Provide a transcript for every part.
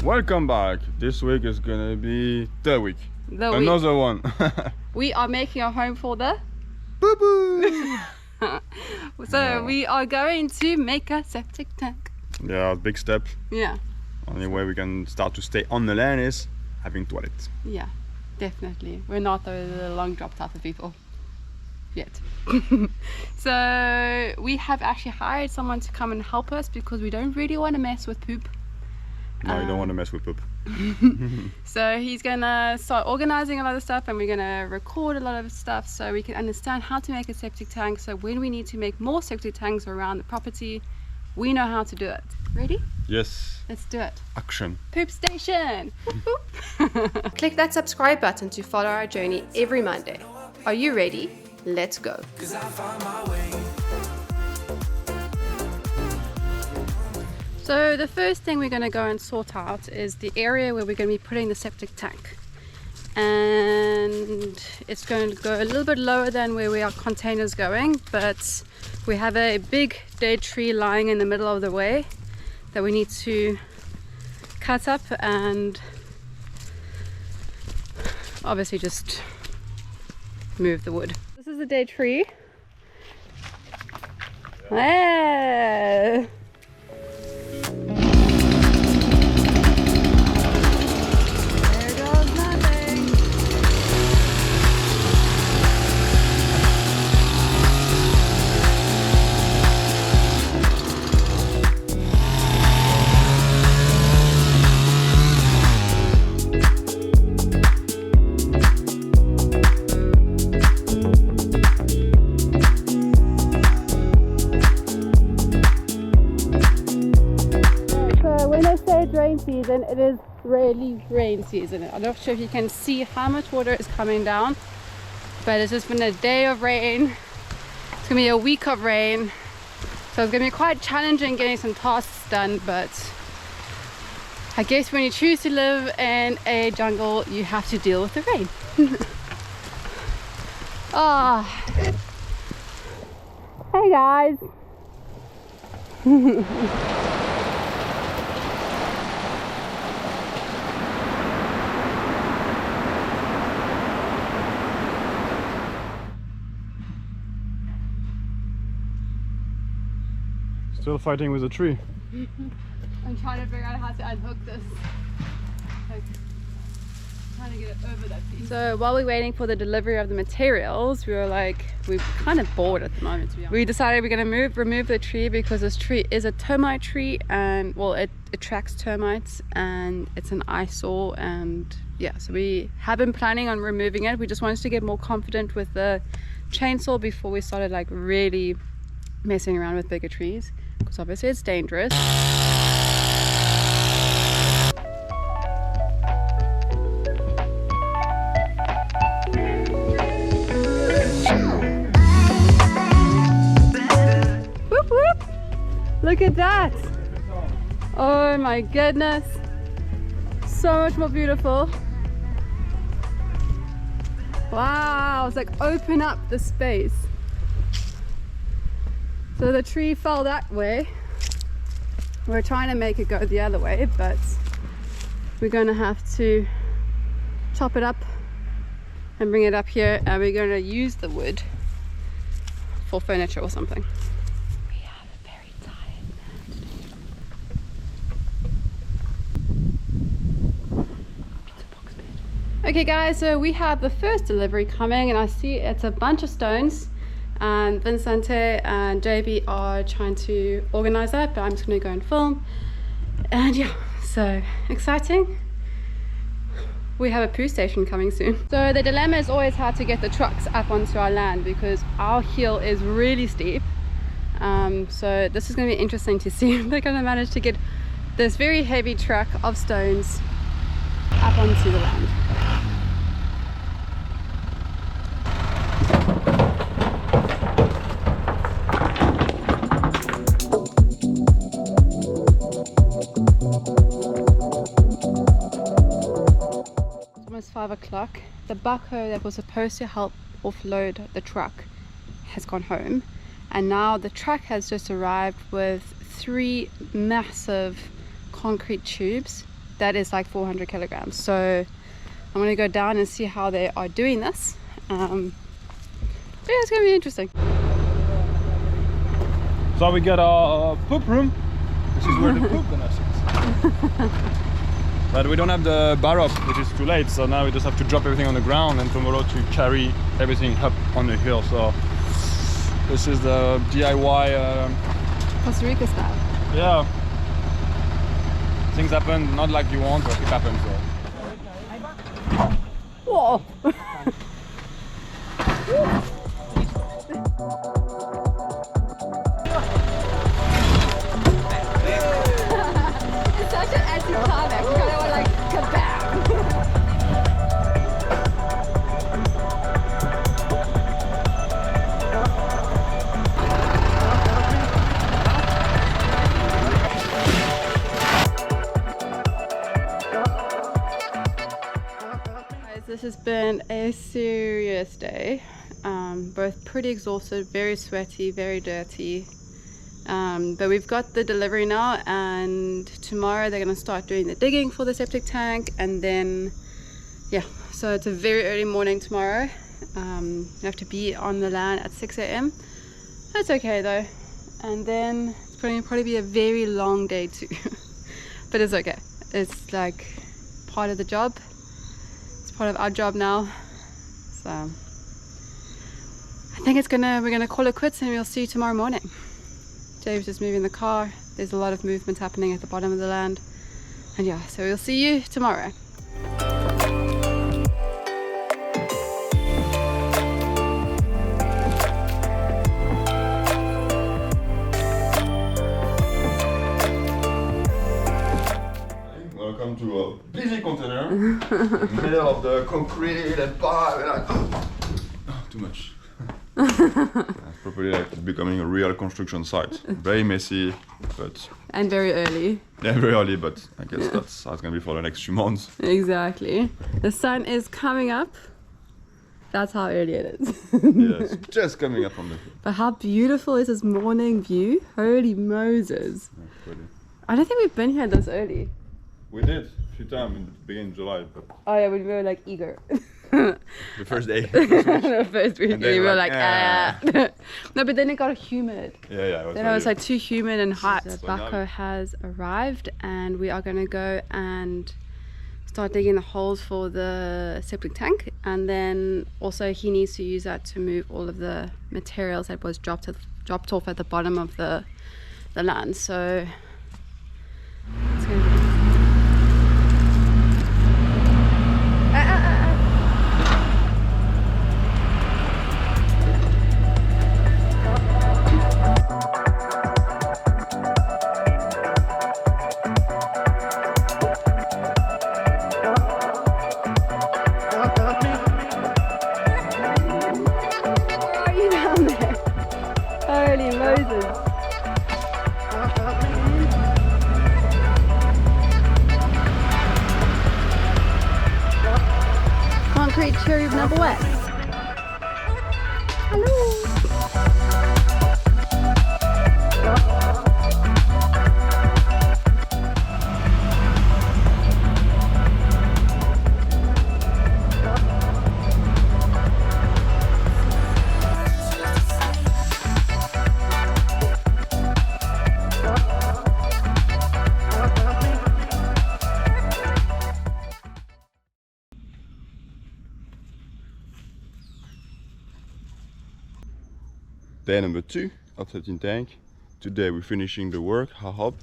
Welcome back. This week is gonna be the week. Another one. We are making a home for the Boo-boo! So we are going to make a septic tank. Yeah, big step. Yeah. Only way we can start to stay on the land is having toilet. Yeah, definitely. We're not the long drop type of people yet. So we have actually hired someone to come and help us because we don't really want to mess with poop. No, you don't want to mess with poop. So he's gonna start organizing a lot of stuff, and we're gonna record a lot of stuff so we can understand how to make a septic tank, so when we need to make more septic tanks around the property, we know how to do it. Ready? Yes. Let's do it. Action. Poop station. Click that subscribe button to follow our journey every Monday. Are you ready? Let's go. So the first thing we're going to go and sort out is the area where we're going to be putting the septic tank, and it's going to go a little bit lower than where our containers going, but we have a big dead tree lying in the middle of the way that we need to cut up and obviously just move the wood. This is a dead tree. Hey! Rain season, it is really rain season. I'm not sure if you can see how much water is coming down, but it's just been a day of rain. It's gonna be a week of rain, so it's gonna be quite challenging getting some tasks done, but I guess when you choose to live in a jungle, you have to deal with the rain. Ah, hey guys. Still fighting with a tree. I'm trying to figure out how to unhook this. Like, trying to get it over that piece. So while we're waiting for the delivery of the materials, we're kind of bored at the moment, to be honest. We decided we're going to remove the tree because this tree is a termite tree, and well, it attracts termites and it's an eyesore, and yeah, so we have been planning on removing it. We just wanted to get more confident with the chainsaw before we started like really messing around with bigger trees, because obviously it's dangerous. Whoop whoop! Look at that! Oh my goodness! So much more beautiful. Wow! It's like open up the space. So the tree fell that way. We're trying to make it go the other way, but we're going to have to chop it up and bring it up here, and we're going to use the wood for furniture or something. We have a very tired man today. Okay guys, so we have the first delivery coming, and I see it's a bunch of stones. And Vincente and JB are trying to organize that, but I'm just going to go and film. And yeah, so exciting. We have a poo station coming soon. So the dilemma is always how to get the trucks up onto our land, because our hill is really steep. So this is going to be interesting to see if they're going to manage to get this very heavy truck of stones up onto the land. It's 5 o'clock. The backhoe that was supposed to help offload the truck has gone home, and now the truck has just arrived with 3 massive concrete tubes that is like 400 kilograms. So I'm going to go down and see how they are doing this. Yeah, it's going to be interesting. So we got our poop room. This is where the poop gonna sit. But we don't have the bar up, which is too late. So now we just have to drop everything on the ground and tomorrow to carry everything up on the hill. So this is the DIY Costa Rica style. Yeah. Things happen not like you want, but it happens. So. Whoa! It's such an anti-climax. You kind of want like kabam. This has been a serious day, both pretty exhausted, very sweaty, very dirty, but we've got the delivery now, and tomorrow they're going to start doing the digging for the septic tank, and then yeah, so it's a very early morning tomorrow. You have to be on the land at 6 a.m. That's okay though, and then it's probably be a very long day too. But it's okay, it's like part of the job. Part of our job now, so I think we're gonna call it quits, and we'll see you tomorrow morning. Dave's just moving the car. There's a lot of movement happening at the bottom of the land, and yeah, so we'll see you tomorrow. Welcome to a busy container, middle of the concrete and pipe, and like, too much. It's probably like becoming a real construction site. Very messy, but And very early. yeah, very early. But I guess that's how it's gonna be for the next few months. Exactly. The sun is coming up. That's how early it is. Yes, just coming up from the hill. But how beautiful is this morning view? Holy Moses! Yeah, pretty. I don't think we've been here this early. We did a few times in the beginning of July, but Oh yeah, when we were like eager. the first day. The first week, And then we were we're like, like, ah. No, but then it got humid. Yeah, Then it was like too humid and hot. The So now- backhoe has arrived, and we are going to go and start digging the holes for the septic tank, and then also he needs to use that to move all of the materials that was dropped off at the bottom of the land. So it's going to be concrete cherry number wet. Hello. Day number 2 of septic tank. Today we're finishing the work, I hope,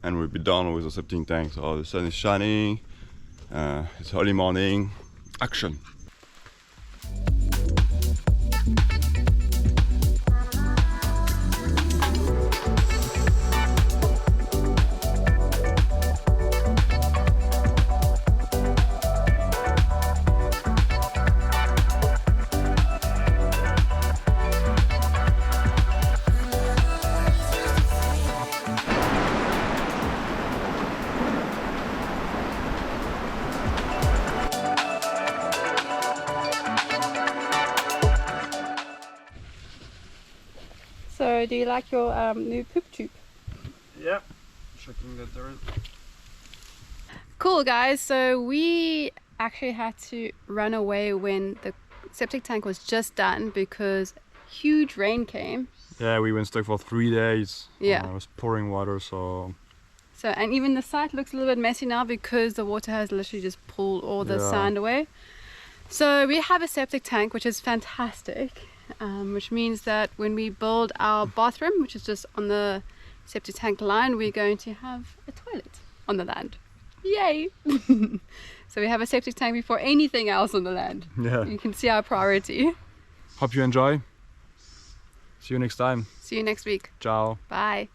and we'll be done with the septic tank. So the sun is shining, it's early morning, action! So, do you like your new poop tube? Yeah, checking that there is. Cool, guys. So we actually had to run away when the septic tank was just done because huge rain came. Yeah, we went stuck for 3 days. Yeah. It was pouring water, so... So, and even the site looks a little bit messy now because the water has literally just pulled all the sand away. So we have a septic tank, which is fantastic, which means that when we build our bathroom, which is just on the septic tank line, we're going to have a toilet on the land. Yay! So we have a septic tank before anything else on the land. Yeah. You can see our priority. Hope you enjoy. See you next time. See you next week. Ciao. Bye.